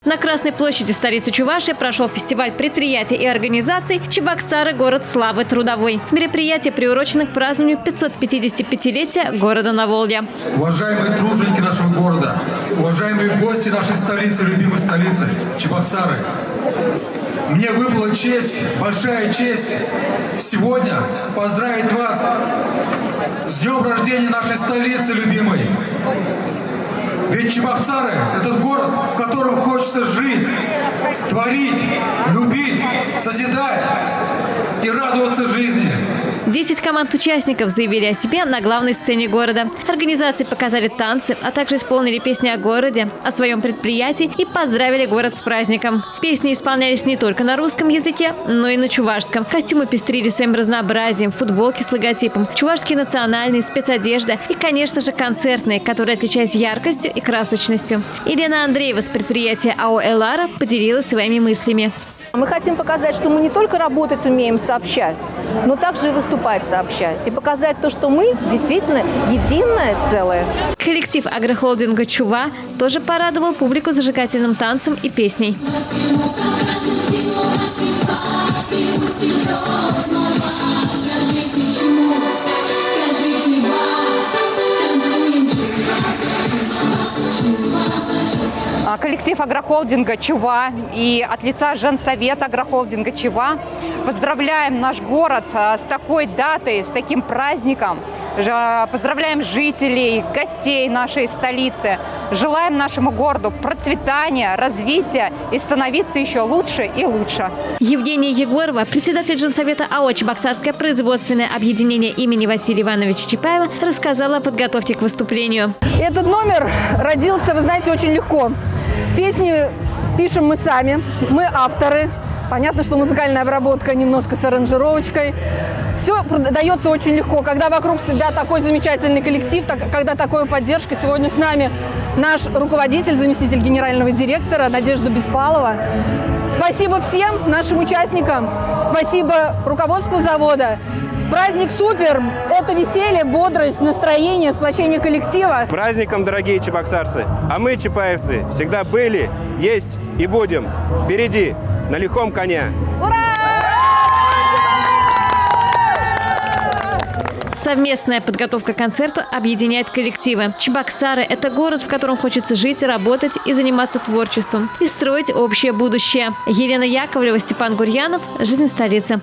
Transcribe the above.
На Красной площади столицы Чувашии прошел фестиваль предприятий и организаций «Чебоксары. Город славы трудовой». Мероприятие приурочено к празднованию 555-летия города на Волге. Уважаемые труженики нашего города, уважаемые гости нашей столицы, любимой столицы Чебоксары, мне выпала честь, большая честь сегодня поздравить вас с днем рождения нашей столицы любимой. Ведь Чебоксары – это город, в котором хочется жить, творить, любить, созидать и радоваться жизни. 10 команд участников заявили о себе на главной сцене города. Организации показали танцы, а также исполнили песни о городе, о своем предприятии и поздравили город с праздником. Песни исполнялись не только на русском языке, но и на чувашском. Костюмы пестрили своим разнообразием, футболки с логотипом, чувашские национальные, спецодежда и, конечно же, концертные, которые отличались яркостью и красочностью. Елена Андреева с предприятия АО «Элара» поделилась своими мыслями. Мы хотим показать, что мы не только работать умеем сообща, но также и выступать сообща. И показать то, что мы действительно единое целое. Коллектив агрохолдинга «Чува» тоже порадовал публику зажигательным танцем и песней. Коллектив агрохолдинга «Чува» и от лица женсовета агрохолдинга «Чува» поздравляем наш город с такой датой, с таким праздником. Поздравляем жителей, гостей нашей столицы. Желаем нашему городу процветания, развития и становиться еще лучше и лучше. Евгения Егорова, председатель женсовета АО «Чебоксарское производственное объединение имени Василия Ивановича Чапаева», рассказала о подготовке к выступлению. Этот номер родился, вы знаете, очень легко. Песни пишем мы сами, мы авторы. Понятно, что музыкальная обработка немножко с аранжировочкой. Все дается очень легко. Когда вокруг тебя такой замечательный коллектив, когда такая поддержка. Сегодня с нами наш руководитель, заместитель генерального директора Надежда Беспалова. Спасибо всем нашим участникам. Спасибо руководству завода. Праздник супер! Это веселье, бодрость, настроение, сплочение коллектива. С праздником, дорогие чебоксарцы! А мы, чапаевцы, всегда были, есть и будем впереди, на лихом коне. Ура! Совместная подготовка к концерту объединяет коллективы. Чебоксары – это город, в котором хочется жить, работать и заниматься творчеством. И строить общее будущее. Елена Яковлева, Степан Гурьянов. Жизнь столицы.